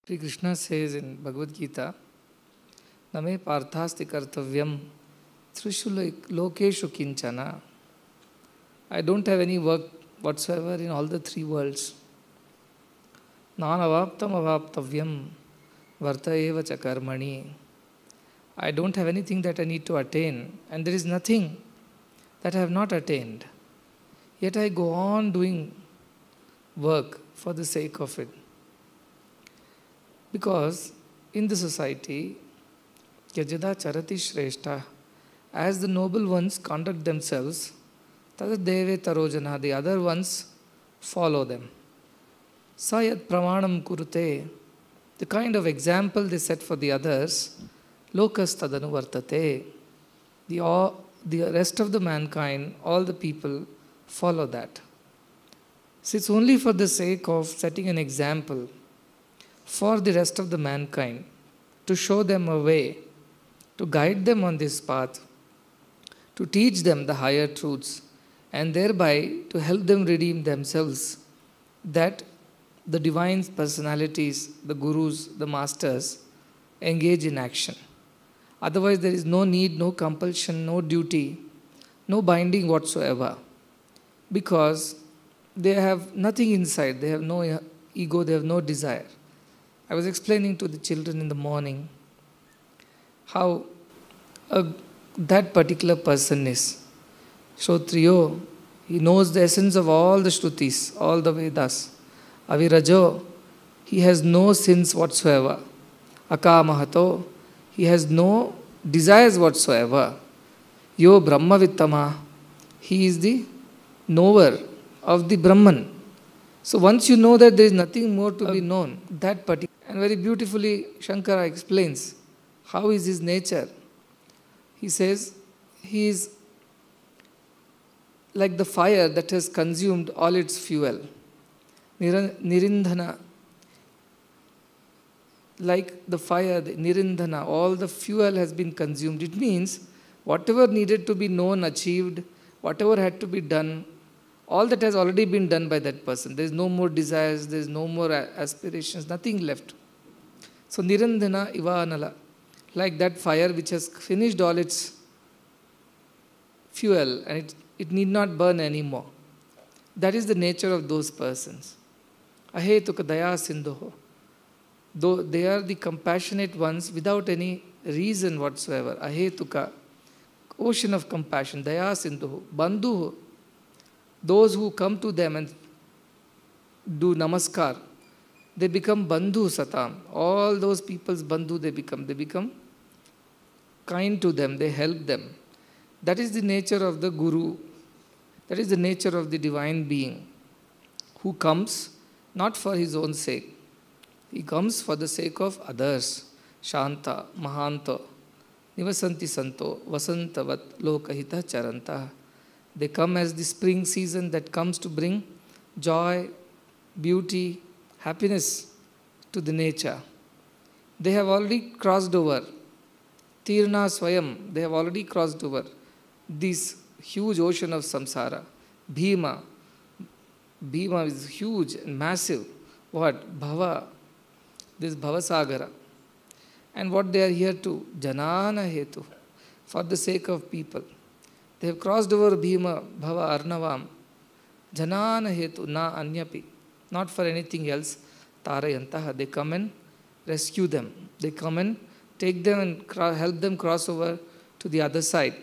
Sri Krishna says in Bhagavad Gita, Name parthasti kartavyam trishu lokeshu kinchana. I don't have any work whatsoever in all the three worlds. Nanavaptam avaptavyam varta eva cha karmani. I don't have anything that I need to attain, and there is nothing that I have not attained. Yet I go on doing work for the sake of it. Because in the society, yajada charati shrestha, as the noble ones conduct themselves, tada deve tarojana, the other ones follow them. Sayat pramanam kurute, the kind of example they set for the others, lokas tadanu vartate, the rest of the mankind, all the people follow that. So it's only for the sake of setting an example for the rest of the mankind, to show them a way, to guide them on this path, to teach them the higher truths, and thereby to help them redeem themselves, that the divine personalities, the gurus, the masters, engage in action. Otherwise, there is no need, no compulsion, no duty, no binding whatsoever, because they have nothing inside, they have no ego, they have no desire. I was explaining to the children in the morning how that particular person is. Shrotriyo, he knows the essence of all the Shrutis, all the Vedas. Avirajo, he has no sins whatsoever. Akamahato, he has no desires whatsoever. Yo Brahmavittama, he is the knower of the Brahman. So once you know that there is nothing more to be known, that particular, and very beautifully Shankara explains how is his nature. He says he is like the fire that has consumed all its fuel. Nirindhana, like the fire, the nirindhana, all the fuel has been consumed. It means whatever needed to be known, achieved, whatever had to be done, all that has already been done by that person. There is no more desires, there is no more aspirations, nothing left. So nirindhana ivanala, like that fire which has finished all its fuel and it need not burn anymore. That is the nature of those persons. Ahetuka daya sindhoho. Though they are the compassionate ones without any reason whatsoever. Ahetuka, ocean of compassion, daya sindhoho, bandhuho. Those who come to them and do namaskar, they become bandhu satam. All those people's bandhu they become kind to them, they help them. That is the nature of the guru. That is the nature of the divine being who comes not for his own sake. He comes for the sake of others. Shanta, Mahanta, Nivasanti Santo, Vasantavat, Lokahita Charanta. They come as the spring season that comes to bring joy, beauty, happiness to the nature. They have already crossed over. Tirna Swayam, they have already crossed over this huge ocean of samsara. Bhima is huge and massive. What? Bhava, this Bhavasagara. And what they are here to? Janana Hetu, for the sake of people. They have crossed over Bhima, Bhava, Arnavam. Janana Hetu, na anyapi. Not for anything else. Tarayantaha. They come and rescue them. They come and take them and help them cross over to the other side.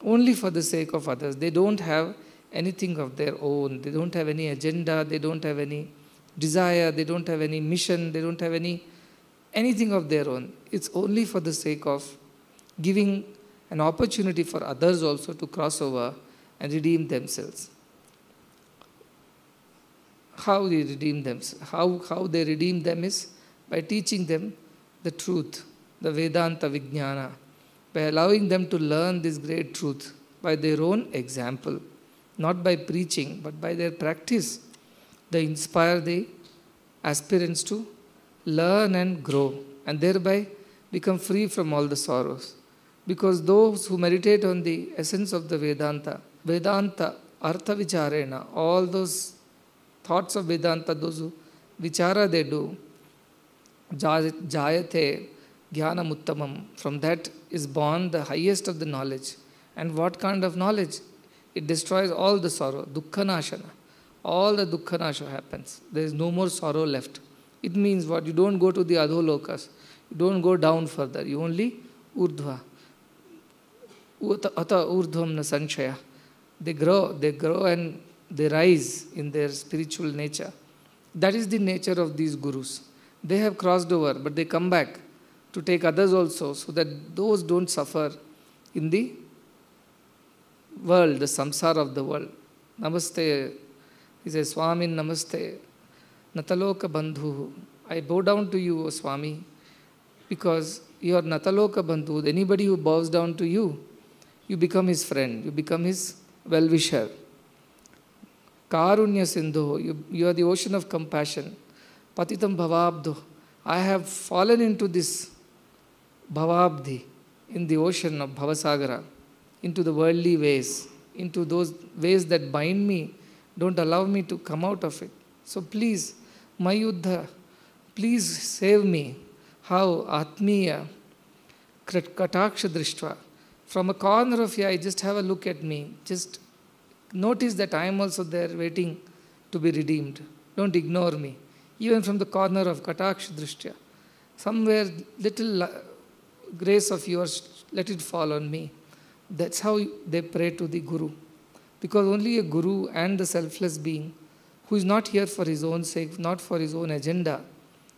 Only for the sake of others. They don't have anything of their own. They don't have any agenda. They don't have any desire. They don't have any mission. They don't have anything of their own. It's only for the sake of giving an opportunity for others also to cross over and redeem themselves. How they redeem themselves? How they redeem them is by teaching them the truth, the Vedanta Vijnana, by allowing them to learn this great truth by their own example, not by preaching, but by their practice. They inspire the aspirants to learn and grow, and thereby become free from all the sorrows. Because those who meditate on the essence of the Vedanta, Artha Vicharena, all those thoughts of Vedanta, those who Vichara they do, Jayate Jnanam Uttamam. From that is born the highest of the knowledge. And what kind of knowledge? It destroys all the sorrow. Dukkhanashana. All the dukkhanasha happens. There is no more sorrow left. It means what? You don't go to the adholokas. You don't go down further. You only urdhva. Ata urdhvam na sanshaya. They grow and they rise in their spiritual nature. That is the nature of these gurus. They have crossed over, but they come back to take others also, so that those don't suffer in the world, the samsara of the world. Namaste. He says, Swami, namaste. Nataloka bandhu. I bow down to you, O Swami, because you are Nataloka bandhu. Anybody who bows down to you, you become his friend, you become his well-wisher. Karunya sindhu. You are the ocean of compassion. Patitam bhavabdhu. I have fallen into this bhavabdhi, in the ocean of bhavasagara, into the worldly ways, into those ways that bind me, don't allow me to come out of it. So please, Mayuddha, please save me. How? Atmiya, Kataksha Drishtva. From a corner of your eye, just have a look at me. Just notice that I am also there waiting to be redeemed. Don't ignore me. Even from the corner of Kataksha Drishtya. Somewhere, little grace of yours, let it fall on me. That's how they pray to the Guru. Because only a Guru and the selfless being, who is not here for his own sake, not for his own agenda,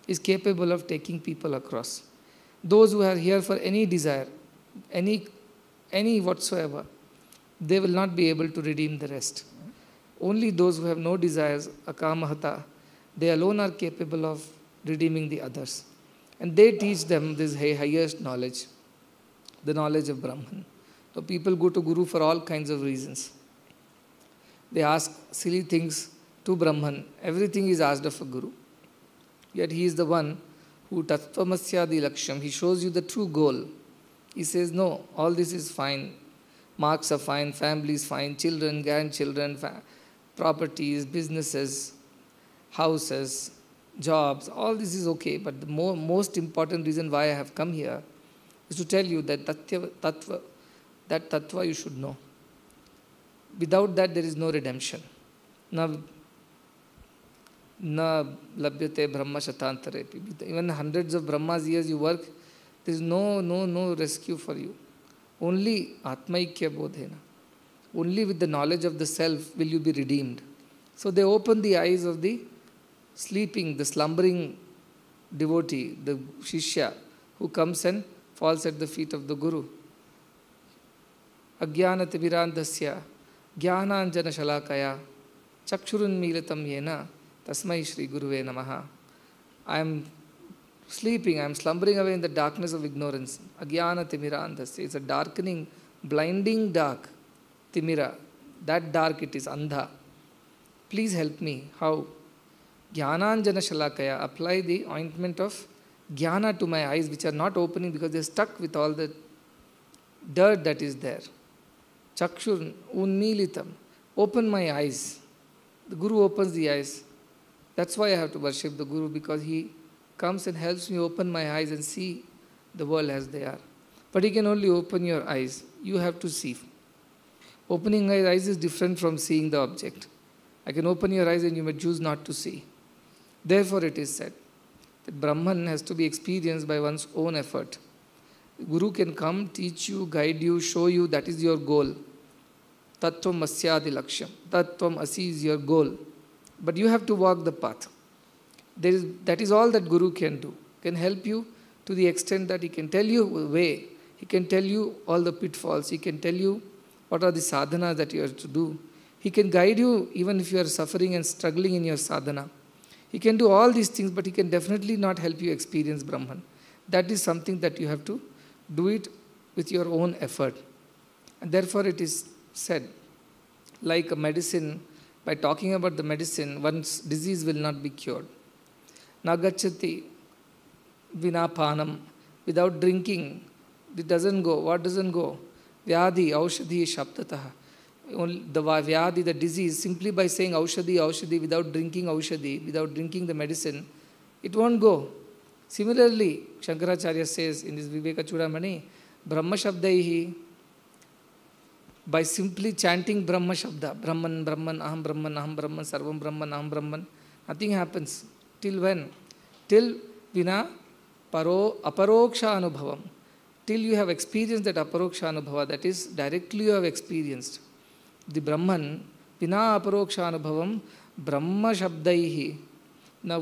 is capable of taking people across. Those who are here for any desire, any whatsoever, they will not be able to redeem the rest. Only those who have no desires, akamahata, they alone are capable of redeeming the others. And they teach them this highest knowledge, the knowledge of Brahman. So people go to Guru for all kinds of reasons. They ask silly things to Brahman. Everything is asked of a Guru. Yet he is the one who tattvamasyadi lakshyam. He shows you the true goal. He says, no, all this is fine. Marks are fine, family is fine, children, grandchildren, properties, businesses, houses, jobs, all this is okay. But the most important reason why I have come here is to tell you that tattva you should know. Without that, there is no redemption. Na labhyate brahma shatantarepi. Even hundreds of Brahma's years you work, there is no rescue for you. Only atmaikya bodhena. Only with the knowledge of the self will you be redeemed. So they open the eyes of the sleeping, the slumbering devotee, the shishya, who comes and falls at the feet of the Guru. Ajnanati virandasya jnananjana shalakaya chakshurun militam yena tasmai Shri Guruve namaha. I am sleeping, I am slumbering away in the darkness of ignorance. Ajnana timirandasya. It's a darkening, blinding dark. Timira. That dark it is, andha. Please help me. How? Jnananjana shalakaya. Apply the ointment of jnana to my eyes, which are not opening because they are stuck with all the dirt that is there. Chakshur unmilitam. Open my eyes. The Guru opens the eyes. That's why I have to worship the Guru, because he comes and helps me open my eyes and see the world as they are. But he can only open your eyes. You have to see. Opening my eyes is different from seeing the object. I can open your eyes and you may choose not to see. Therefore it is said that Brahman has to be experienced by one's own effort. The Guru can come, teach you, guide you, show you, that is your goal. Tattvam asyadi lakshyam. Tattvam asi is your goal. But you have to walk the path. That is all that Guru can do. Can help you to the extent that he can tell you the way. He can tell you all the pitfalls. He can tell you what are the sadhanas that you have to do. He can guide you even if you are suffering and struggling in your sadhana. He can do all these things, but he can definitely not help you experience Brahman. That is something that you have to do it with your own effort. And therefore it is said, like a medicine, by talking about the medicine, one's disease will not be cured. Nagachati vinapanam. Without drinking, it doesn't go. What doesn't go? Vyadhi, aushadhi, shabdataha. The vyadhi, the disease, simply by saying aushadhi, aushadhi, without drinking aushadhi, without drinking the medicine, it won't go. Similarly, Shankaracharya says in this Viveka Chudamani, Brahma Shabdaihi, by simply chanting Brahma Shabda, Brahman, Brahman, Aham Brahman, Sarvam Brahman, Aham Brahman, nothing happens. Till when? Till Vina Aparoksha Anubhavam. Till you have experienced that Aparoksha Anubhava, that is, directly you have experienced the Brahman, Vina Aparoksha Anubhavam, Brahma Shabdaihi na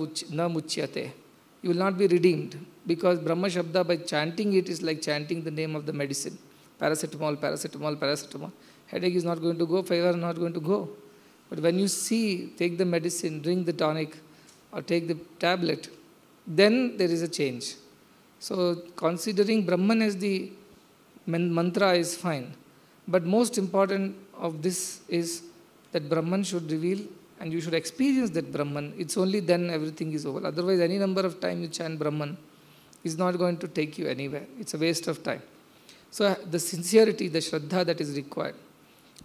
muchyate. You will not be redeemed, because Brahma Shabda, by chanting it, is like chanting the name of the medicine. Paracetamol, paracetamol, paracetamol. Headache is not going to go, fever is not going to go. But when you see, take the medicine, drink the tonic, or take the tablet, then there is a change. So considering Brahman as the mantra is fine. But most important of this is that Brahman should reveal, and you should experience that Brahman. It's only then everything is over. Otherwise, any number of times you chant Brahman is not going to take you anywhere. It's a waste of time. So the sincerity, the Shraddha that is required.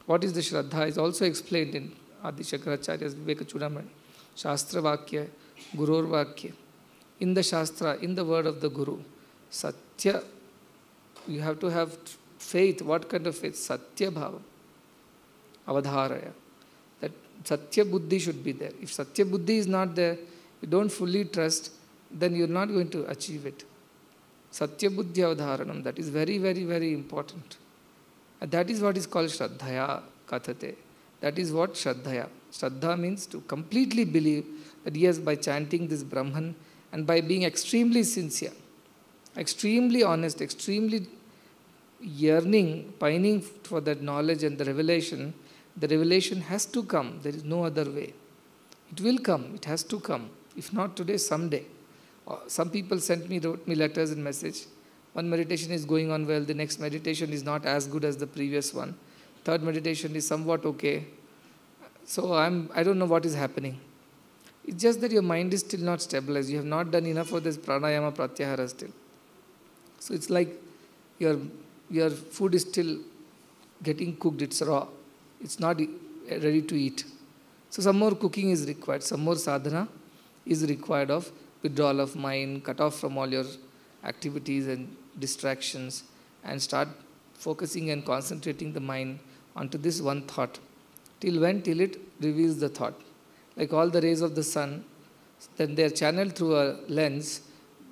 What is the Shraddha is also explained in Adi Shankaracharya's Viveka Chudamani. Shastra Vakya, Gurur Vakya. In the Shastra, in the word of the Guru, Satya, you have to have faith. What kind of faith? Satya Bhava, Avadharaya. That Satya Buddhi should be there. If Satya Buddhi is not there, you don't fully trust, then you're not going to achieve it. Satya Buddhi Avadharanam, that is very, very, very important. And that is what is called Shraddhaya Kathate. That is what Shraddhaya. Shraddha means to completely believe that yes, by chanting this Brahman and by being extremely sincere, extremely honest, extremely yearning, pining for that knowledge and the revelation has to come. There is no other way. It will come. It has to come. If not today, someday. Some people wrote me letters and message. One meditation is going on well. The next meditation is not as good as the previous one. Third meditation is somewhat okay. So I don't know what is happening. It's just that your mind is still not stabilized. You have not done enough of this pranayama pratyahara still. So it's like your food is still getting cooked. It's raw. It's not ready to eat. So some more cooking is required. Some more sadhana is required of withdrawal of mind, cut off from all your activities and distractions, and start focusing and concentrating the mind onto this one thought. Till when? Till it reveals the thought. Like all the rays of the sun, then they are channeled through a lens,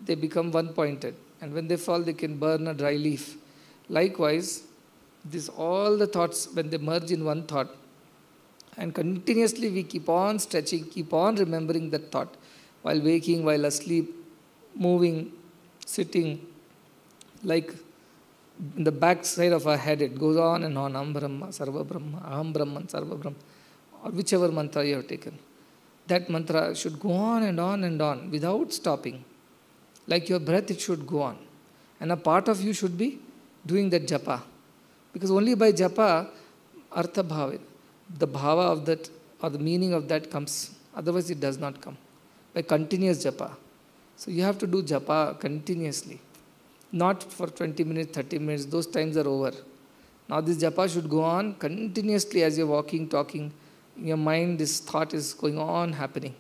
they become one-pointed. And when they fall, they can burn a dry leaf. Likewise, all the thoughts, when they merge in one thought, and continuously we keep on stretching, keep on remembering that thought, while waking, while asleep, moving, sitting, like in the back side of our head, it goes on and on, Aham Brahma, Sarva Brahma, Aham Brahman, Sarva Brahma, or whichever mantra you have taken. That mantra should go on and on and on without stopping. Like your breath, it should go on. And a part of you should be doing that japa. Because only by japa, artha bhava, the bhava of that or the meaning of that comes. Otherwise, it does not come. By continuous japa. So you have to do japa continuously. Not for 20 minutes, 30 minutes. Those times are over. Now this japa should go on continuously as you're walking, talking. In your mind, this thought is going on happening.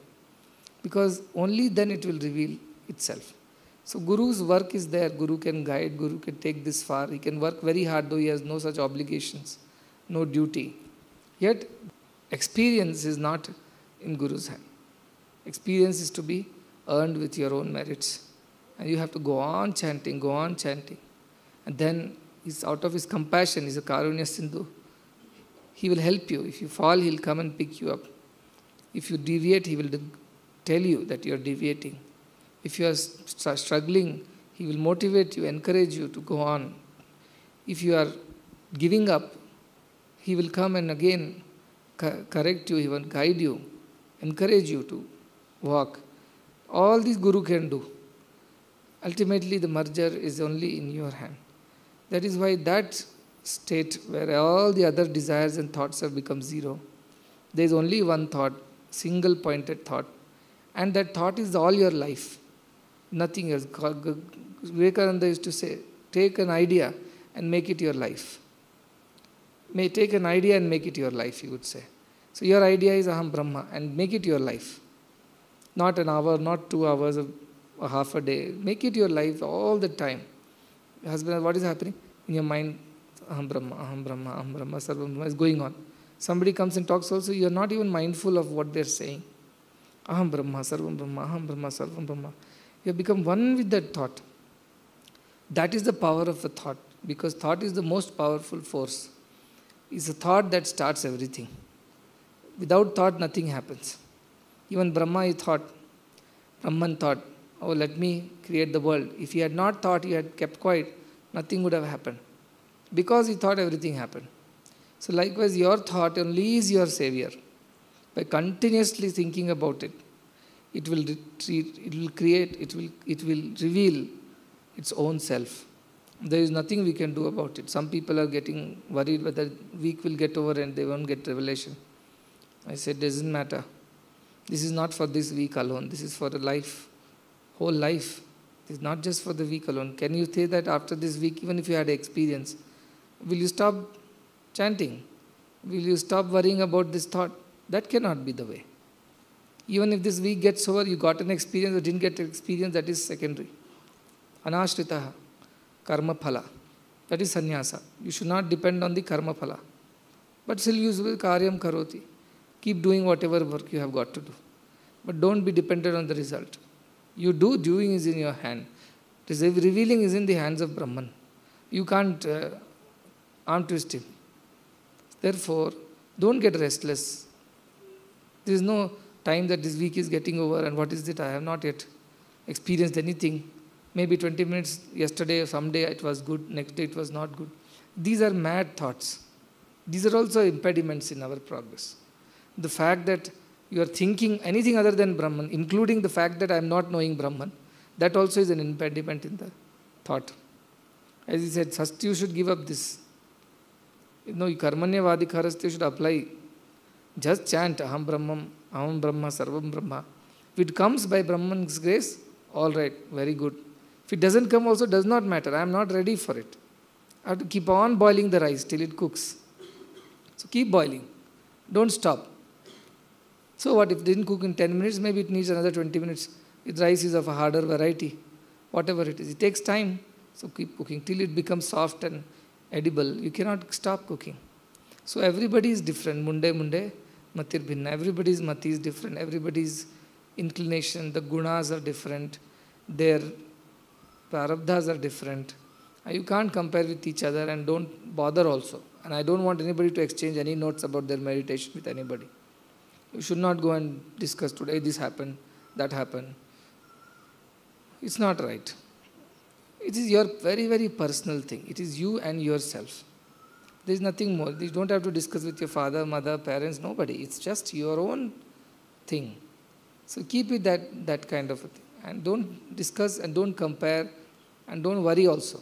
Because only then it will reveal itself. So Guru's work is there. Guru can guide. Guru can take this far. He can work very hard, though he has no such obligations, no duty. Yet, experience is not in Guru's hand. Experience is to be earned with your own merits. And you have to go on chanting, go on chanting. And then, out of his compassion, he's a Karunya Sindhu. He will help you. If you fall, he'll come and pick you up. If you deviate, he will tell you that you are deviating. If you are struggling, he will motivate you, encourage you to go on. If you are giving up, he will come and again correct you, he will guide you, encourage you to walk. All these Guru can do. Ultimately, the merger is only in your hand. That is why that state where all the other desires and thoughts have become zero, there is only one thought, single pointed thought. And that thought is all your life. Nothing else. Vivekananda used to say, take an idea and make it your life. Take an idea and make it your life, he would say. So your idea is Aham Brahma and make it your life. Not an hour, not 2 hours, or half a day. Make it your life all the time. Your husband, what is happening? In your mind, Aham Brahma, Aham Brahma, Aham Brahma, Sarvam Brahma is going on. Somebody comes and talks also, you are not even mindful of what they are saying. Aham Brahma, Sarvam Brahma, Aham Brahma, Sarvam Brahma. You have become one with that thought. That is the power of the thought, because thought is the most powerful force. It's a thought that starts everything. Without thought, nothing happens. Even Brahma, he thought, Brahman thought, oh, let me create the world. If he had not thought, he had kept quiet, nothing would have happened. Because he thought, everything happened. So likewise, your thought only is your savior. By continuously thinking about it, it will reveal its own self. There is nothing we can do about it. Some people are getting worried whether week will get over and they won't get revelation. I said, it doesn't matter. This is not for this week alone. This is for a life, whole life. It is not just for the week alone. Can you say that after this week, even if you had experience, will you stop chanting? Will you stop worrying about this thought? That cannot be the way. Even if this week gets over, you got an experience or didn't get an experience, that is secondary. Anashritaha, karma phala. That is sannyasa. You should not depend on the karma phala. But still use karyam karoti. Keep doing whatever work you have got to do. But don't be dependent on the result. You do, doing is in your hand. Revealing is in the hands of Brahman. You can't arm twist him. Therefore, don't get restless. There is no time that this week is getting over and what is it? I have not yet experienced anything. Maybe 20 minutes yesterday or someday it was good, next day it was not good. These are mad thoughts. These are also impediments in our progress. The fact that you are thinking anything other than Brahman, including the fact that I am not knowing Brahman, that also is an impediment in the thought. As he said, first you should give up this. Karmanya vadikaraste should apply. Just chant Aham Brahman, Sarvam Brahma. If it comes by Brahman's grace, all right, very good. If it doesn't come also, does not matter. I am not ready for it. I have to keep on boiling the rice till it cooks. So keep boiling. Don't stop. So what if it didn't cook in 10 minutes, maybe it needs another 20 minutes. If rice is of a harder variety, whatever it is. It takes time. So keep cooking till it becomes soft and edible. You cannot stop cooking. So everybody is different. Munde, matir bhinna. Everybody's mati is different. Everybody's inclination, the gunas are different. Their prarabdhas are different. You can't compare with each other and don't bother also. And I don't want anybody to exchange any notes about their meditation with anybody. You should not go and discuss today this happened, that happened. It's not right. It is your very, very personal thing. It is you and yourself. There is nothing more. You don't have to discuss with your father, mother, parents, nobody. It's just your own thing. So keep it that kind of a thing. And don't discuss and don't compare and don't worry also.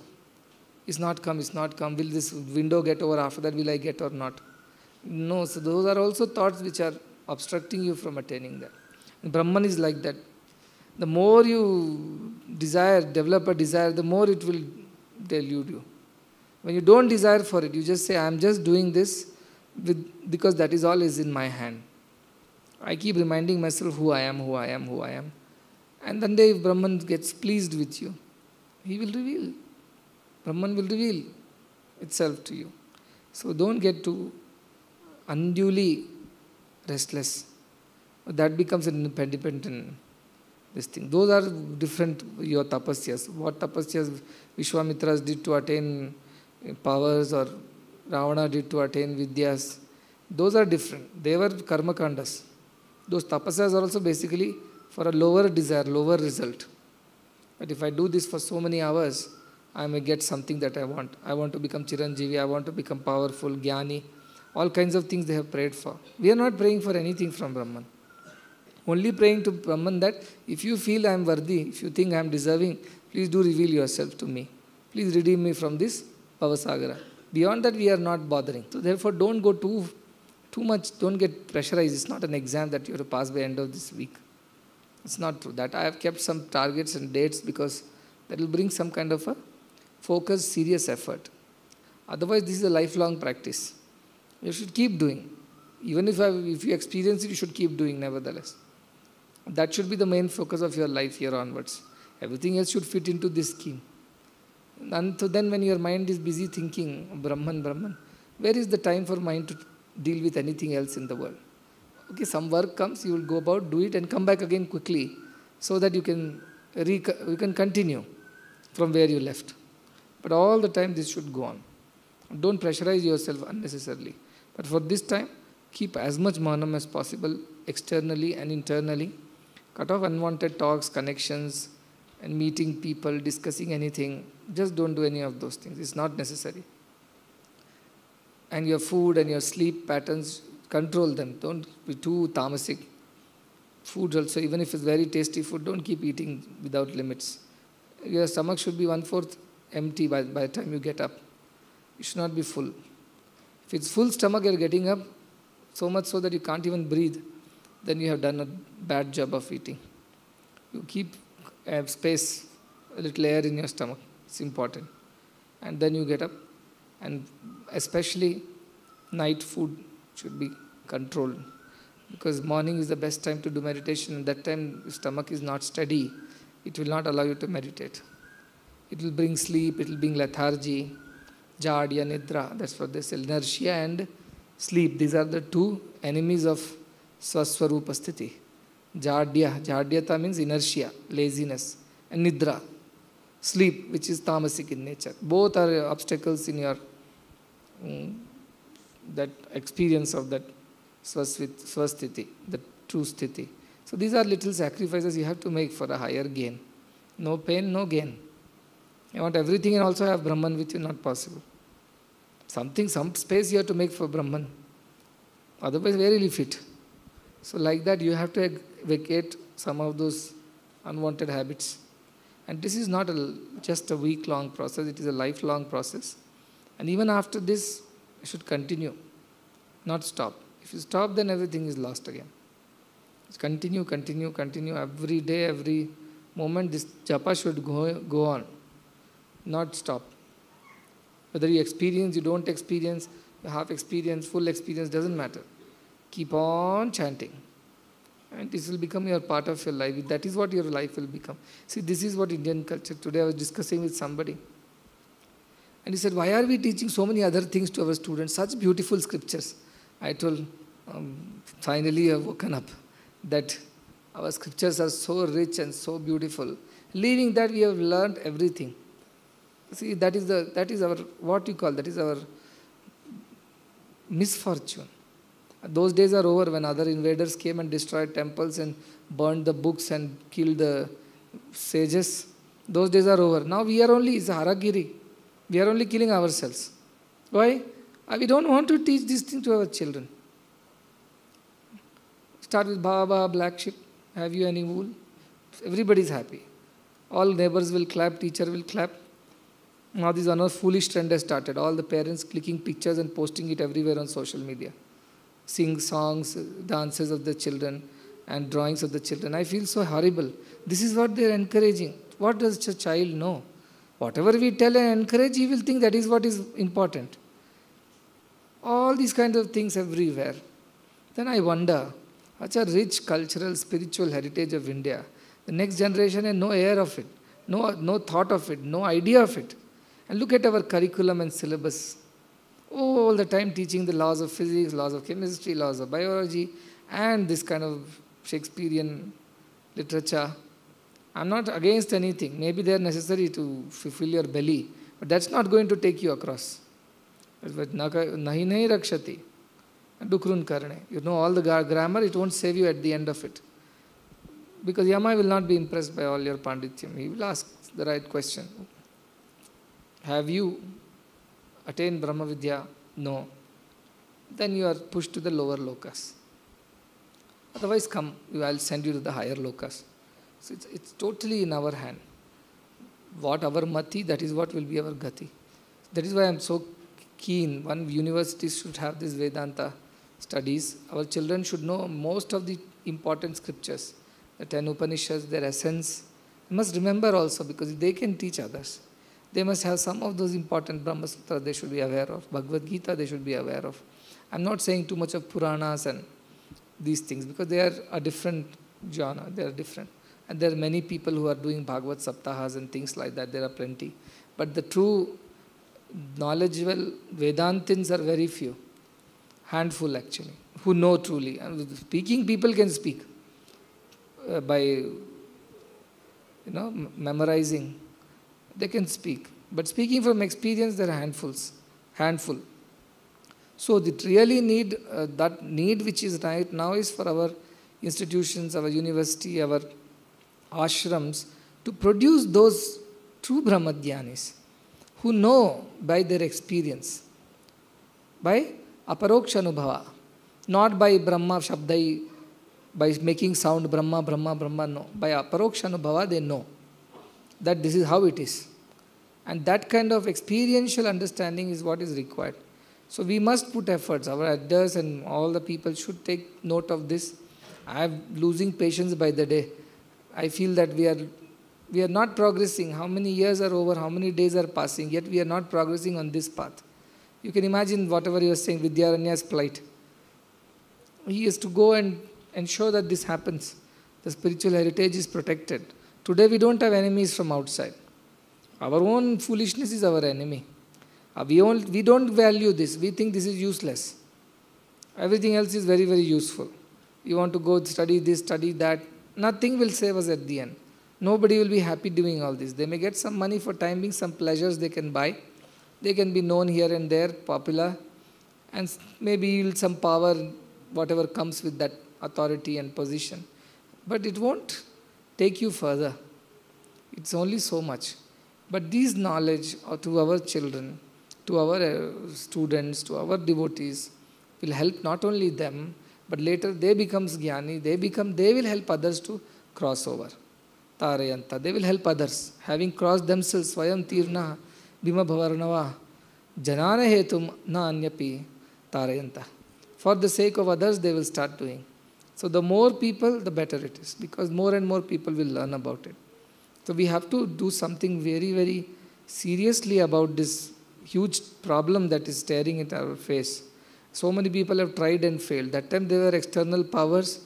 It's not come. Will this window get over after that? Will I get or not? No. So those are also thoughts which are obstructing you from attaining that. And Brahman is like that. The more you develop a desire, the more it will delude you. When you don't desire for it, you just say, I am just doing this because that is all is in my hand. I keep reminding myself who I am. And then if Brahman gets pleased with you, he will reveal. Brahman will reveal itself to you. So don't get too unduly restless. That becomes an impediment in this thing. Those are different, your tapasyas. What tapasyas Vishwamitras did to attain powers or Ravana did to attain vidyas, those are different. They were karma kandas. Those tapasyas are also basically for a lower desire, lower result. But if I do this for so many hours, I may get something that I want. I want to become Chiranjeevi, I want to become powerful, Jnani. All kinds of things they have prayed for. We are not praying for anything from Brahman. Only praying to Brahman that if you feel I am worthy, if you think I am deserving, please do reveal yourself to me. Please redeem me from this Bhavasagara. Beyond that, we are not bothering. So therefore, don't go too much, don't get pressurized. It's not an exam that you have to pass by the end of this week. It's not true. That I have kept some targets and dates because that will bring some kind of a focused, serious effort. Otherwise, this is a lifelong practice. You should keep doing. Even if you experience it, you should keep doing nevertheless. That should be the main focus of your life here onwards. Everything else should fit into this scheme. And so then when your mind is busy thinking Brahman, Brahman, where is the time for mind to deal with anything else in the world? Okay, some work comes, you will go about, do it and come back again quickly so that you can continue from where you left. But all the time this should go on. Don't pressurize yourself unnecessarily. But for this time, keep as much manam as possible externally and internally. Cut off unwanted talks, connections, and meeting people, discussing anything. Just don't do any of those things. It's not necessary. And your food and your sleep patterns, control them. Don't be too tamasic. Food also, even if it's very tasty food, don't keep eating without limits. Your stomach should be 1/4 empty by the time you get up. It should not be full. If it's full stomach, you're getting up so much so that you can't even breathe, then you have done a bad job of eating. You keep space, a little air in your stomach. It's important. And then you get up. And especially night food should be controlled. Because morning is the best time to do meditation. And that time, if stomach is not steady, it will not allow you to meditate. It will bring sleep, it will bring lethargy, jadya, nidra. That's what they say. Inertia and sleep. These are the two enemies of swaswarupa sthiti. Jadyata means inertia, laziness, and nidra, sleep, which is tamasic in nature. Both are obstacles in your that experience of that swasthiti, the true sthiti. So these are little sacrifices you have to make for a higher gain. No pain, no gain. You want everything and also have Brahman with you, not possible. Some space you have to make for Brahman. Otherwise, where will you fit? So like that, you have to vacate some of those unwanted habits. And this is not just a week-long process, it is a lifelong process. And even after this, you should continue, not stop. If you stop, then everything is lost again. Just continue. Every day, every moment, this japa should go on, not stop. Whether you experience, you don't experience, you half experience, full experience, doesn't matter. Keep on chanting. And this will become your part of your life. That is what your life will become. See, this is what Indian culture. Today I was discussing with somebody. And he said, why are we teaching so many other things to our students? Such beautiful scriptures. I told, finally I have woken up that our scriptures are so rich and so beautiful. Leaving that, we have learned everything. See, that is our, what you call, that is our misfortune. Those days are over when other invaders came and destroyed temples and burned the books and killed the sages. Those days are over. Now we are only, it's Haragiri. We are only killing ourselves. Why? We don't want to teach this thing to our children. Start with Baba, black sheep. Have you any wool? Everybody is happy. All neighbors will clap, teacher will clap. Now this another foolish trend has started. All the parents clicking pictures and posting it everywhere on social media. Sing songs, dances of the children and drawings of the children. I feel so horrible. This is what they are encouraging. What does a child know? Whatever we tell and encourage, he will think that is what is important. All these kinds of things everywhere. Then I wonder, such a rich cultural, spiritual heritage of India. The next generation has no air of it, no thought of it, no idea of it. And look at our curriculum and syllabus. All the time teaching the laws of physics, laws of chemistry, laws of biology, and this kind of Shakespearean literature. I'm not against anything. Maybe they are necessary to fulfill your belly, but that's not going to take you across. Nahi nahi rakshati. Dukrun karne. You know all the grammar, it won't save you at the end of it. Because Yama will not be impressed by all your pandityam. He will ask the right question. Have you attained Brahma Vidya? No. Then you are pushed to the lower lokas. Otherwise, come, I'll send you to the higher lokas. So it's totally in our hand. What our mati, that is what will be our gati. That is why I'm so keen. One university should have this Vedanta studies. Our children should know most of the important scriptures. The 10 Upanishads, their essence. You must remember also, because they can teach others. They must have some of those important Brahma Sutras they should be aware of. Bhagavad Gita they should be aware of. I'm not saying too much of Puranas and these things, because they are a different genre. They are different. And there are many people who are doing Bhagavad Saptahas and things like that. There are plenty. But the true knowledgeable Vedantins are very few. Handful actually, who know truly. And speaking people can speak by memorizing. They can speak. But speaking from experience, there are handful. So the really need, that need which is right now is for our institutions, our university, our ashrams to produce those true Brahmadhyanis who know by their experience, by aparoksha anubhava, not by Brahma Shabdai, by making sound Brahma, Brahma, Brahma, no. By aparoksha anubhava they know that this is how it is. And that kind of experiential understanding is what is required. So we must put efforts. Our elders and all the people should take note of this. I am losing patience by the day. I feel that we are not progressing. How many years are over, how many days are passing, yet we are not progressing on this path. You can imagine whatever you are saying, Vidyaranya's plight. He has to go and ensure that this happens. The spiritual heritage is protected. Today we don't have enemies from outside. Our own foolishness is our enemy. We don't value this. We think this is useless. Everything else is very, very useful. You want to go study this, study that. Nothing will save us at the end. Nobody will be happy doing all this. They may get some money for time being, some pleasures they can buy. They can be known here and there, popular, and maybe yield some power, whatever comes with that authority and position. But it won't take you further. It's only so much. But these knowledge to our children, to our students, to our devotees, will help not only them, but later they become jnani, they will help others to cross over. Tarayanta, they will help others. Having crossed themselves, swayam tirna, bhima bhavarnava, janana hetum na anyapi tarayanta. For the sake of others, they will start doing. So the more people, the better it is, because more and more people will learn about it. So we have to do something very, very seriously about this huge problem that is staring at our face. So many people have tried and failed. That time there were external powers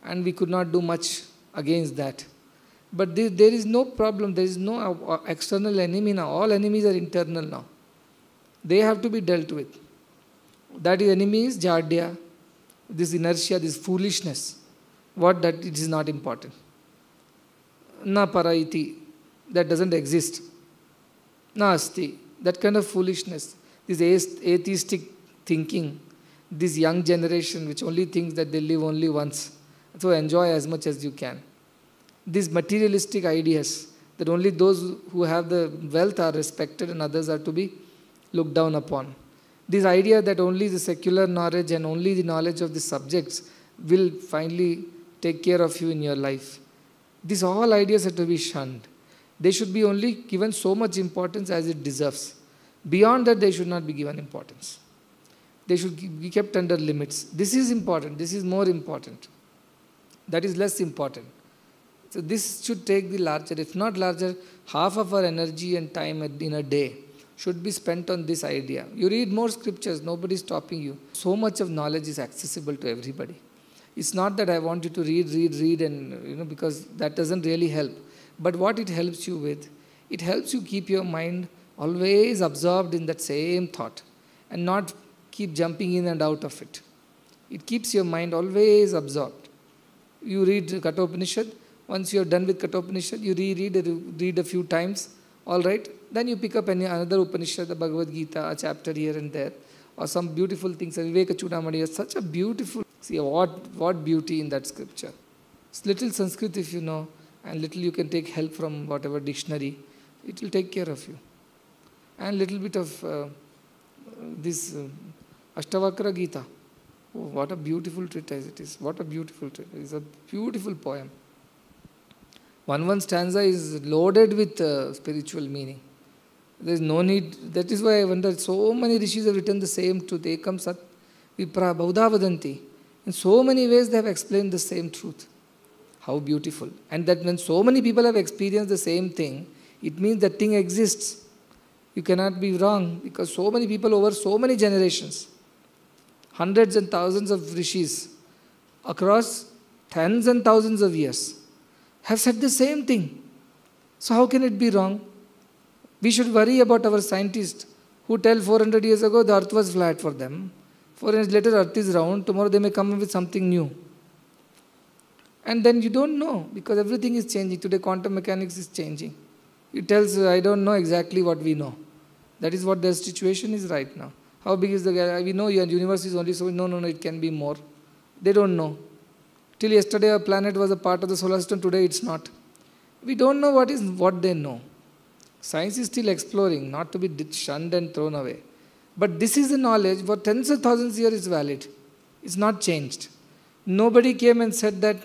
and we could not do much against that. But there is no problem. There is no external enemy now. All enemies are internal now. They have to be dealt with. That enemy is jadya, this inertia, this foolishness. That it is not important. Na paraiti, that doesn't exist. Na asti, that kind of foolishness. This atheistic thinking, this young generation which only thinks that they live only once. So enjoy as much as you can. These materialistic ideas that only those who have the wealth are respected and others are to be looked down upon. This idea that only the secular knowledge and only the knowledge of the subjects will finally take care of you in your life. These all ideas have to be shunned. They should be only given so much importance as it deserves. Beyond that, they should not be given importance. They should be kept under limits. This is important. This is more important. That is less important. So this should take the larger, if not larger, half of our energy and time in a day should be spent on this idea. You read more scriptures, nobody is stopping you. So much of knowledge is accessible to everybody. It's not that I want you to read and, because that doesn't really help. But what it helps you with, it helps you keep your mind always absorbed in that same thought and not keep jumping in and out of it. It keeps your mind always absorbed. You read Kathopanishad, once you are done with Kathopanishad, you read a few times, all right, then you pick up another Upanishad, the Bhagavad Gita, a chapter here and there, or some beautiful things. Viveka Chudamani is such a beautiful, see what beauty in that scripture. It's little Sanskrit if you know, and little you can take help from whatever dictionary, it will take care of you. And little bit of this Ashtavakra Gita. Oh, what a beautiful treatise it is. What a beautiful treatise. It's a beautiful poem. One stanza is loaded with spiritual meaning. There is no need. That is why I wonder, so many rishis have written the same truth. Ekam sat vipra baudha vadanti. In so many ways they have explained the same truth. How beautiful. And that when so many people have experienced the same thing, it means that thing exists. You cannot be wrong because so many people over so many generations, hundreds and thousands of rishis across tens and thousands of years have said the same thing. So how can it be wrong? We should worry about our scientists who tell 400 years ago the earth was flat for them. 400 years later, earth is round. Tomorrow they may come up with something new. And then you don't know, because everything is changing. Today quantum mechanics is changing. It tells, I don't know exactly what we know. That is what the situation is right now. How big is the galaxy? We know your universe is only so, no, it can be more. They don't know. Till yesterday a planet was a part of the solar system, today it's not. We don't know what they know. Science is still exploring, not to be shunned and thrown away. But this is the knowledge for tens of thousands of years is valid. It's not changed. Nobody came and said that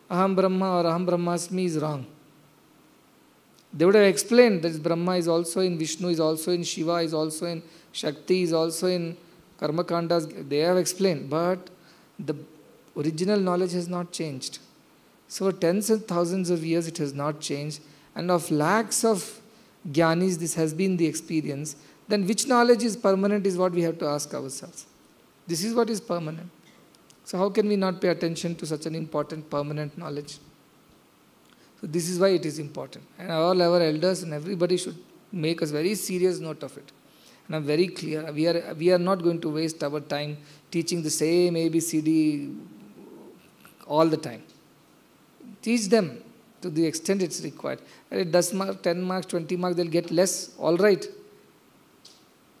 Aham Brahma or Aham Brahmasmi is wrong. They would have explained that Brahma is also in Vishnu, is also in Shiva, is also in Shakti, is also in Karma Kandas. They have explained, but the original knowledge has not changed. So for tens of thousands of years it has not changed, and of lakhs of Gyanis this has been the experience. Then which knowledge is permanent is what we have to ask ourselves. This is what is permanent. So how can we not pay attention to such an important permanent knowledge? So this is why it is important. And all our elders and everybody should make a very serious note of it. And I'm very clear, we are not going to waste our time teaching the same ABCD all the time. Teach them to the extent it's required. And it does mark, 10 marks, 20 marks, they'll get less, all right.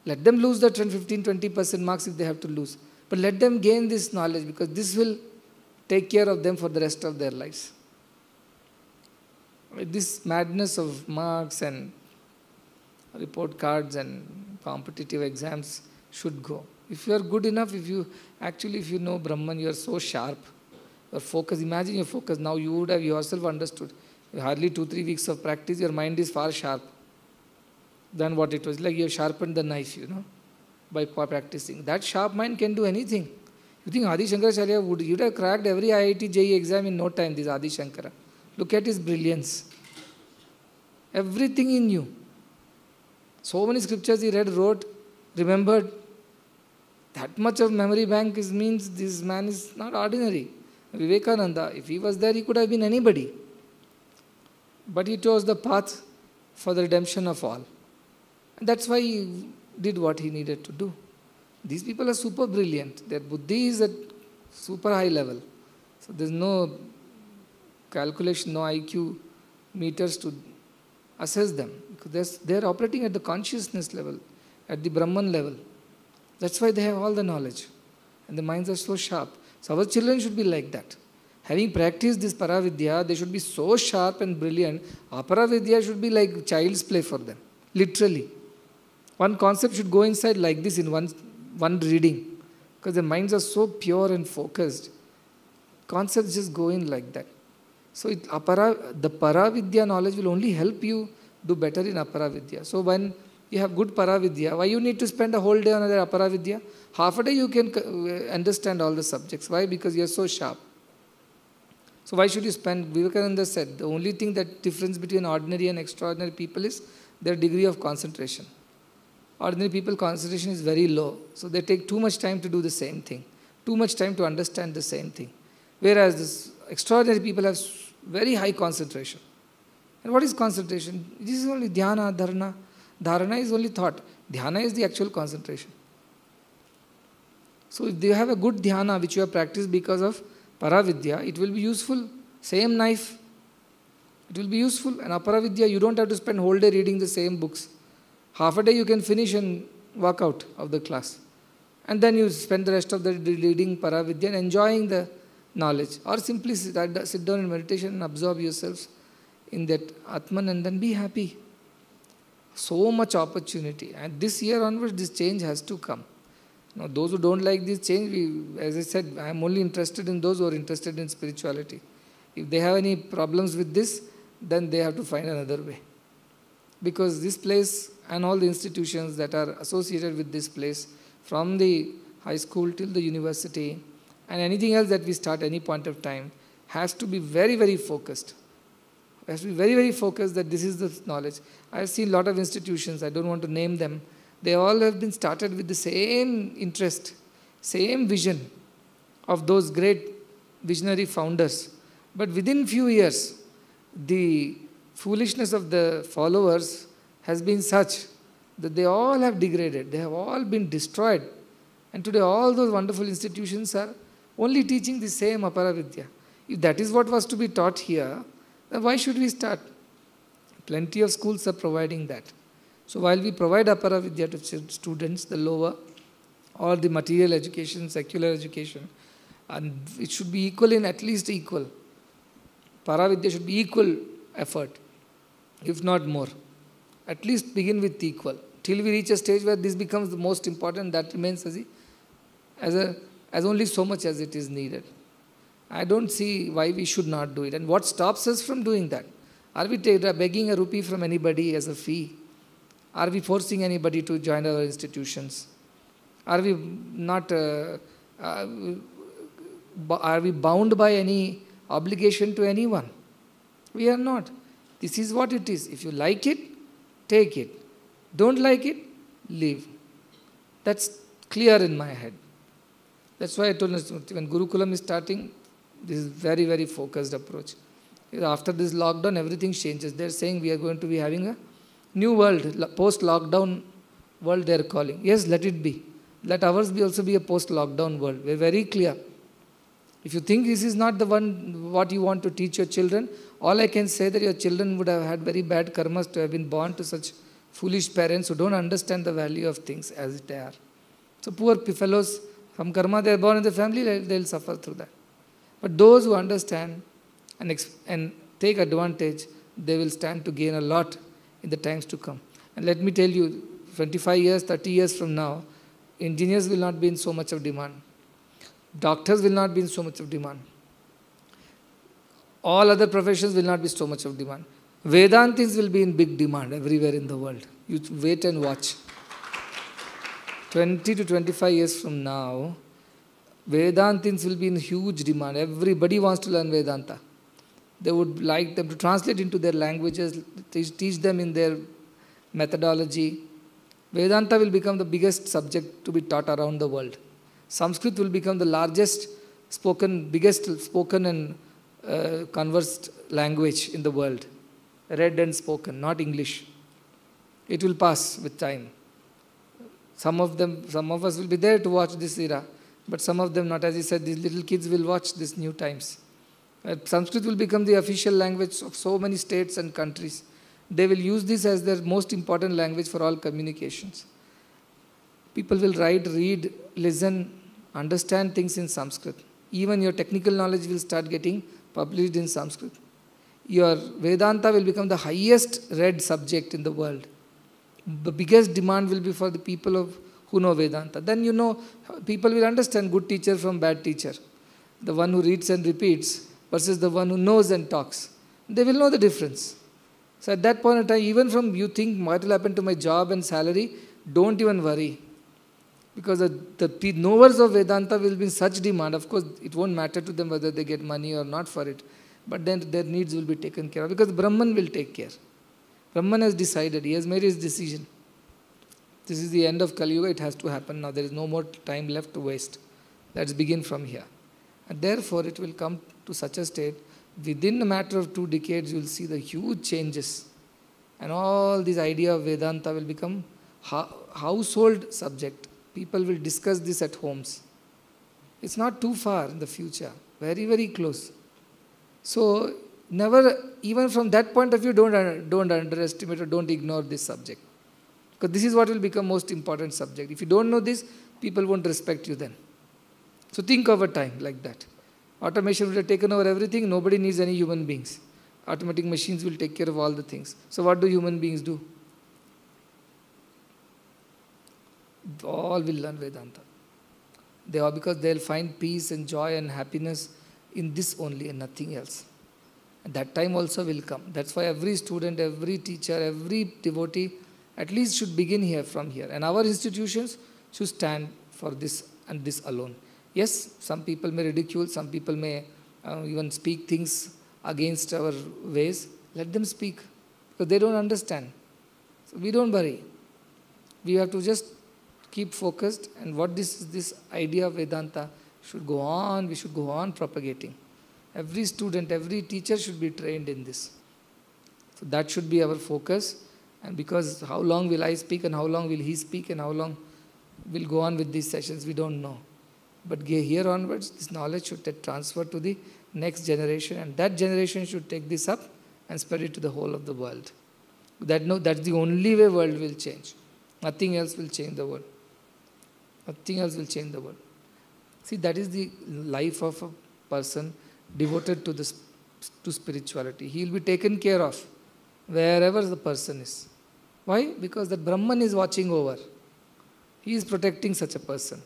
Let them lose the 10, 15, 20% marks if they have to lose. But let them gain this knowledge, because this will take care of them for the rest of their lives. This madness of marks and report cards and competitive exams should go. If you are good enough, if you know Brahman, you are so sharp, your focus, imagine your focus, now you would have yourself understood. Hardly 2-3 weeks of practice, your mind is far sharp than what it was. Like you have sharpened the knife, by practicing. That sharp mind can do anything. You think Adi Shankaracharya would have cracked every IIT JEE exam in no time, this Adi Shankara. Look at his brilliance. Everything he knew. So many scriptures he read, wrote, remembered. That much of memory bank means this man is not ordinary. Vivekananda, if he was there, he could have been anybody. But he chose the path for the redemption of all. And that's why he did what he needed to do. These people are super brilliant. Their buddhi is at super high level. So there's no calculation, no IQ meters to assess them. Because they're operating at the consciousness level, at the Brahman level. That's why they have all the knowledge. And the minds are so sharp. So our children should be like that. Having practiced this Paravidya, they should be so sharp and brilliant. Aparavidya should be like child's play for them. Literally. One concept should go inside like this in one reading. Because their minds are so pure and focused. Concepts just go in like that. So the Paravidya knowledge will only help you do better in Aparavidya. So when you have good Paravidya, why you need to spend a whole day on another Aparavidya? Half a day you can understand all the subjects. Why? Because you are so sharp. So why should you spend? Vivekananda said, the only thing that difference between ordinary and extraordinary people is their degree of concentration. Ordinary people, concentration is very low. So they take too much time to do the same thing. Too much time to understand the same thing. Whereas this extraordinary people have very high concentration. And what is concentration? This is only dhyana, dharana. Dharana is only thought. Dhyana is the actual concentration. So if you have a good dhyana which you have practiced because of Paravidya, it will be useful. Same knife. It will be useful. And Aparavidya, you don't have to spend whole day reading the same books. Half a day you can finish and walk out of the class. And then you spend the rest of the day reading Paravidya and enjoying the knowledge. Or simply sit down in meditation and absorb yourselves in that Atman and then be happy. So much opportunity. And this year onwards, this change has to come. Now, those who don't like this change, as I said, I am only interested in those who are interested in spirituality. If they have any problems with this, then they have to find another way. Because this place and all the institutions that are associated with this place, from the high school till the university, and anything else that we start any point of time, has to be very, very focused. Has to be very, very focused that this is the knowledge. I have seen a lot of institutions, I don't want to name them, they all have been started with the same interest, same vision of those great visionary founders. But within few years, the foolishness of the followers has been such that they all have degraded. They have all been destroyed. And today all those wonderful institutions are only teaching the same Aparavidya. If that is what was to be taught here, then why should we start? Plenty of schools are providing that. So while we provide Aparavidya to students, the lower, or the material education, secular education, and it should be equal in at least equal. Paravidya should be equal effort, if not more. At least begin with equal. Till we reach a stage where this becomes the most important, that remains as only so much as it is needed. I don't see why we should not do it. And what stops us from doing that? Are we begging a rupee from anybody as a fee? Are we forcing anybody to join our institutions? Are we not? Are we bound by any obligation to anyone? We are not. This is what it is. If you like it, take it. Don't like it, leave. That's clear in my head. That's why I told you, when Gurukulam is starting, this is very, very focused approach. After this lockdown, everything changes. They're saying we are going to be having a new world, post-lockdown world they're calling. Yes, let it be. Let ours also be a post-lockdown world. We're very clear. If you think this is not the one what you want to teach your children, all I can say that your children would have had very bad karmas to have been born to such foolish parents who don't understand the value of things as they are. So poor fellows, from karma they are born in the family, they'll suffer through that. But those who understand and take advantage, they will stand to gain a lot in the times to come. And let me tell you, 25 years, 30 years from now, engineers will not be in so much of demand. Doctors will not be in so much of demand. All other professions will not be so much of demand. Vedantis will be in big demand everywhere in the world. You wait and watch. 20 to 25 years from now, Vedantins will be in huge demand. Everybody wants to learn Vedanta. They would like them to translate into their languages, teach them in their methodology. Vedanta will become the biggest subject to be taught around the world. Sanskrit will become the biggest spoken and conversed language in the world. Read and spoken, not English. It will pass with time. Some of us will be there to watch this era, but some of them not. As he said, these little kids will watch these new times. Sanskrit will become the official language of so many states and countries. They will use this as their most important language for all communications. People will write, read, listen, understand things in Sanskrit. Even your technical knowledge will start getting published in Sanskrit. Your Vedanta will become the highest read subject in the world. The biggest demand will be for the people who know Vedanta. Then people will understand good teacher from bad teacher. The one who reads and repeats versus the one who knows and talks. They will know the difference. So at that point in time, even from you think what will happen to my job and salary, don't even worry. Because the knowers of Vedanta will be in such demand. Of course, it won't matter to them whether they get money or not for it. But then their needs will be taken care of. Because Brahman will take care. Brahman has decided. He has made his decision. This is the end of Kali Yuga. It has to happen now. There is no more time left to waste. Let's begin from here. And therefore, it will come to such a state. Within a matter of 2 decades, you will see the huge changes. And all this idea of Vedanta will become household subject. People will discuss this at homes. It's not too far in the future. Very, very close. So, never, even from that point of view, don't underestimate or don't ignore this subject. Because this is what will become most important subject. If you don't know this, people won't respect you then. So think over time like that. Automation will have taken over everything. Nobody needs any human beings. Automatic machines will take care of all the things. So what do human beings do? All will learn Vedanta. Because they'll find peace and joy and happiness in this only and nothing else. And that time also will come. That's why every student, every teacher, every devotee at least should begin here from here. And our institutions should stand for this and this alone. Yes, some people may ridicule, some people may even speak things against our ways. Let them speak, because they don't understand. So we don't worry. We have to just keep focused, and what this idea of Vedanta should go on, we should go on propagating. Every student, every teacher should be trained in this. So that should be our focus. And because how long will I speak and how long will he speak and how long will go on with these sessions, we don't know. But here onwards, this knowledge should get transferred to the next generation, and that generation should take this up and spread it to the whole of the world. That's the only way world will change. Nothing else will change the world. Nothing else will change the world. See, that is the life of a person devoted to spirituality. He will be taken care of wherever the person is. Why? Because that Brahman is watching over. He is protecting such a person.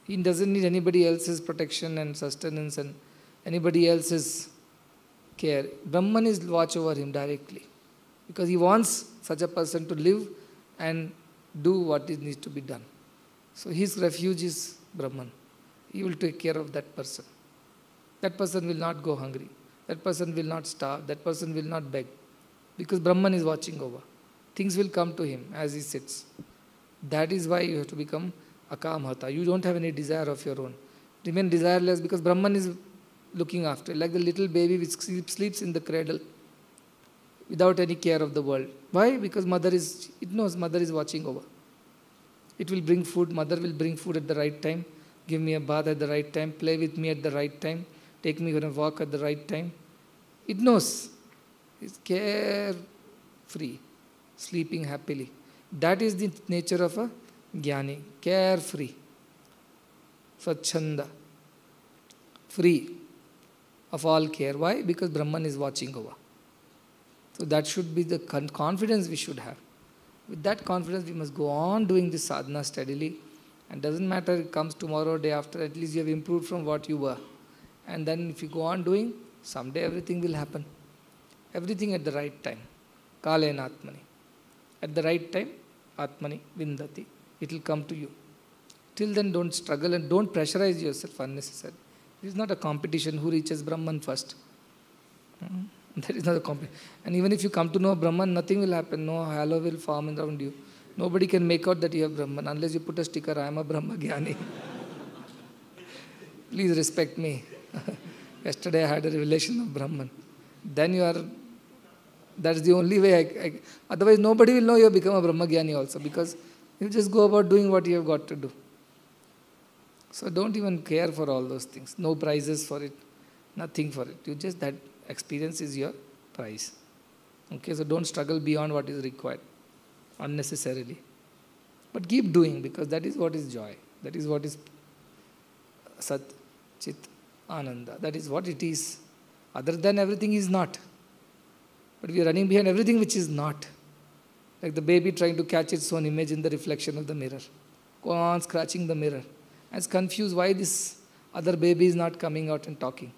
He doesn't need anybody else's protection and sustenance and anybody else's care. Brahman is watch over him directly. Because he wants such a person to live and do what needs to be done. So his refuge is Brahman. He will take care of that person. That person will not go hungry. That person will not starve. That person will not beg. Because Brahman is watching over. Things will come to him as he sits. That is why you have to become akamhata. You don't have any desire of your own. Remain desireless because Brahman is looking after. Like the little baby which sleeps in the cradle without any care of the world. Why? Because it knows mother is watching over. It will bring food. Mother will bring food at the right time. Give me a bath at the right time. Play with me at the right time. Take me on a walk at the right time. It knows. It's carefree. Sleeping happily. That is the nature of a jnani. Carefree. Swachhanda. Free of all care. Why? Because Brahman is watching over. So that should be the confidence we should have. With that confidence, we must go on doing this sadhana steadily. And doesn't matter it comes tomorrow, day after, at least you have improved from what you were. And then if you go on doing, someday everything will happen. Everything at the right time. Kalena Atmani. At the right time, Atmani Vindati. It will come to you. Till then, don't struggle and don't pressurize yourself unnecessarily. It is not a competition who reaches Brahman first. That is not a competition. And even if you come to know Brahman, nothing will happen. No halo will form around you. Nobody can make out that you have Brahman unless you put a sticker, I am a Brahma Jnani. Please respect me. Yesterday I had a revelation of Brahman. Then that's the only way otherwise nobody will know you have become a Brahma Jnani also, because you just go about doing what you have got to do. So don't even care for all those things. No prizes for it. Nothing for it. You just, that experience is your prize. Okay, so don't struggle beyond what is required unnecessarily. But keep doing, because that is what is joy. That is what is Sat, Chit, Ananda. That is what it is. Other than everything is not. But we are running behind everything which is not. Like the baby trying to catch its own image in the reflection of the mirror. Go on scratching the mirror. And it's confused why this other baby is not coming out and talking.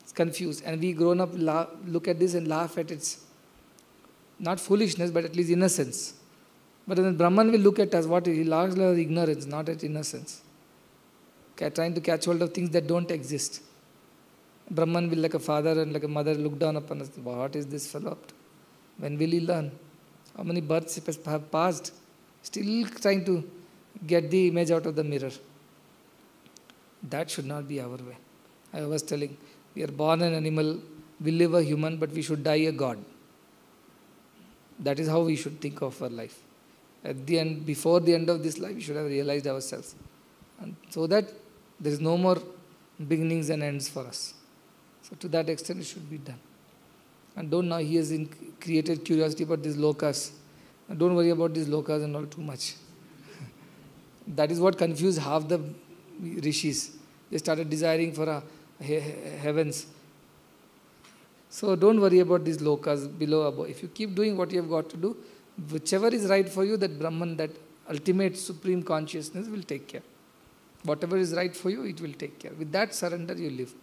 It's confused. And we grown up look at this and laugh at its, not foolishness, but at least innocence. But then Brahman will look at us, what he laughs at ignorance, not at innocence. Trying to catch hold of things that don't exist. Brahman will, like a father and like a mother, look down upon us. What is this fellow up to? When will he learn? How many births have passed? Still trying to get the image out of the mirror. That should not be our way. I was telling, we are born an animal, we live a human, but we should die a god. That is how we should think of our life. At the end, before the end of this life, we should have realized ourselves. And so that there is no more beginnings and ends for us. So to that extent, it should be done. And don't now, he has created curiosity about these lokas. And don't worry about these lokas and all too much. That is what confused half the rishis. They started desiring for heavens. So don't worry about these lokas below, above. If you keep doing what you have got to do, whichever is right for you, that Brahman, that ultimate supreme consciousness will take care. Whatever is right for you, it will take care. With that surrender, you live.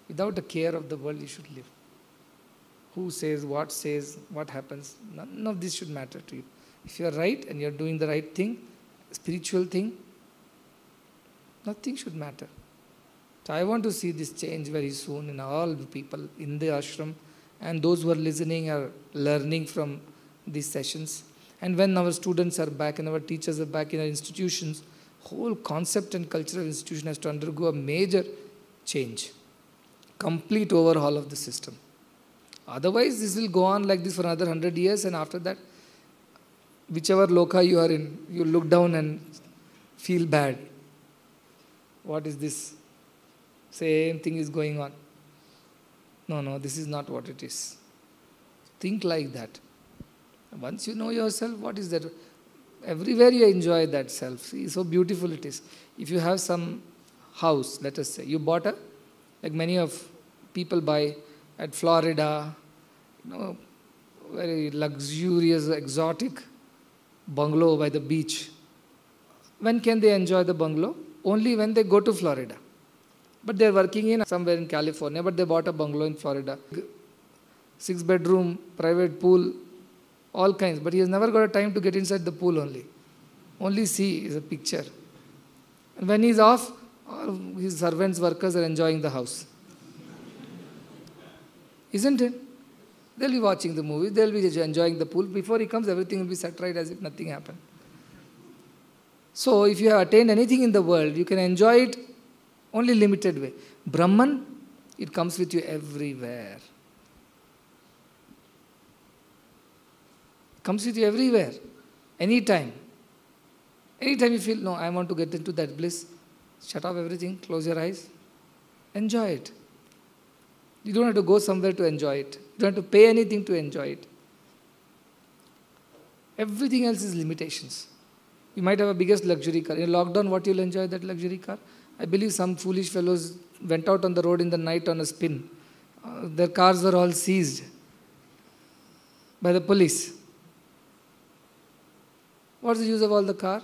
Without the care of the world, you should live. Who says, what happens, none of this should matter to you. If you are right and you are doing the right thing, spiritual thing, nothing should matter. So I want to see this change very soon in all the people in the ashram, and those who are listening are learning from these sessions. And when our students are back and our teachers are back in our institutions, whole concept and cultural institution has to undergo a major change. Complete overhaul of the system. Otherwise, this will go on like this for another 100 years, and after that, whichever loka you are in, you look down and feel bad. What is this? Same thing is going on. No, this is not what it is. Think like that. Once you know yourself, what is that? Everywhere you enjoy that self. See, so beautiful it is. If you have some house, let us say, you bought like many of people buy at Florida, very luxurious, exotic bungalow by the beach. When can they enjoy the bungalow? Only when they go to Florida. But they're working in somewhere in California, but they bought a bungalow in Florida. 6-bedroom, private pool, all kinds. But he has never got a time to get inside the pool only. Only see is a picture. And when he's off, all his servants, workers are enjoying the house. Isn't it? They'll be watching the movie, they'll be enjoying the pool. Before he comes, everything will be set right as if nothing happened. So if you have attained anything in the world, you can enjoy it only limited way. Brahman, it comes with you everywhere. Comes with you everywhere. Anytime. Anytime you feel, no, I want to get into that bliss, shut off everything, close your eyes, enjoy it. You don't have to go somewhere to enjoy it. You don't have to pay anything to enjoy it. Everything else is limitations. You might have a biggest luxury car. In lockdown, what you'll enjoy that luxury car? I believe some foolish fellows went out on the road in the night on a spin. Their cars were all seized by the police. What's the use of all the car?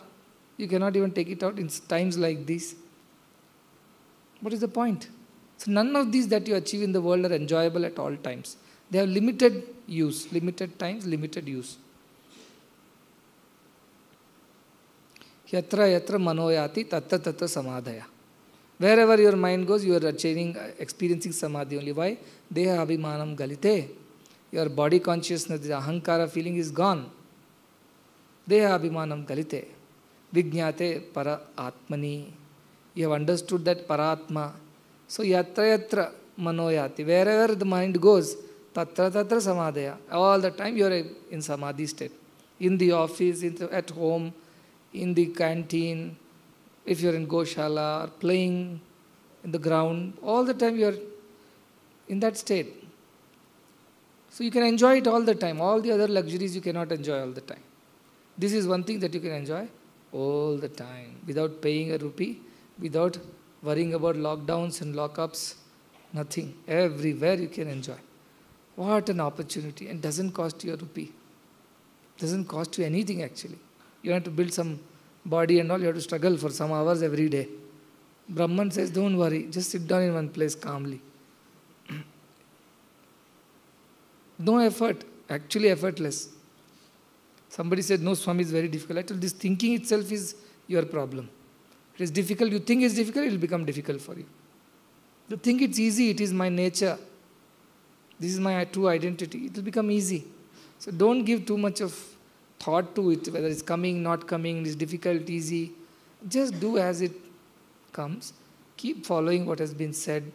You cannot even take it out in times like these. What is the point? So none of these that you achieve in the world are enjoyable at all times. They have limited use, limited times, limited use. Yatra yatra manoyati tatta tatta samadhaya. Wherever your mind goes, you are experiencing samadhi only. Why? Deha abhimanam galite. Your body consciousness, the ahankara feeling is gone. Deha abhimanam galite. Vijñate para atmani. You have understood that paratma. So yatra yatra manoyati. Wherever the mind goes, tatra tatra samadhaya. All the time you are in samadhi state. In the office, at home, in the canteen, if you are in Goshala, or playing in the ground, all the time you are in that state. So you can enjoy it all the time. All the other luxuries you cannot enjoy all the time. This is one thing that you can enjoy all the time, without paying a rupee, without worrying about lockdowns and lockups, nothing. Everywhere you can enjoy. What an opportunity. And doesn't cost you a rupee. Doesn't cost you anything actually. You have to build some body and all, you have to struggle for some hours every day. Brahman says, don't worry, just sit down in one place calmly. No effort, actually effortless. Somebody said, no, Swami is very difficult. I told this thinking itself is your problem. It is difficult, you think it's difficult, it will become difficult for you. You think it's easy, it is my nature. This is my true identity. It will become easy. So don't give too much of thought to it, whether it's coming, not coming, it's difficult, easy. Just do as it comes. Keep following what has been said.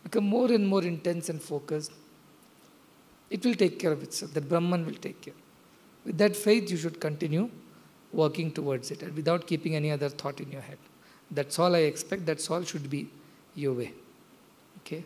Become more and more intense and focused. It will take care of itself. That Brahman will take care. With that faith, you should continue working towards it, and without keeping any other thought in your head. That's all I expect. That's all should be your way. Okay?